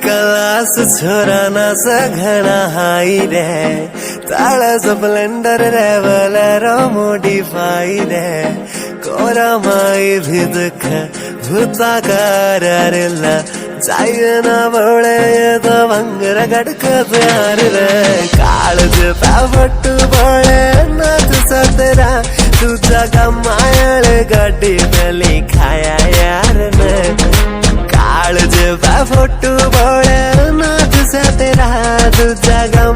class छोरा ना सघना high रे ताला स्प्लेंडर रेवलर मॉडिफाई रे कोरा माई भी दुख भूता कारला जायना बळे तो भंगर गडक प्यार रे काळज पावट बळे नाच सतरा तुझा का मायाळ गाडी मेली खाया यार ने काळज पावट बळे नाच सतरा तुझा का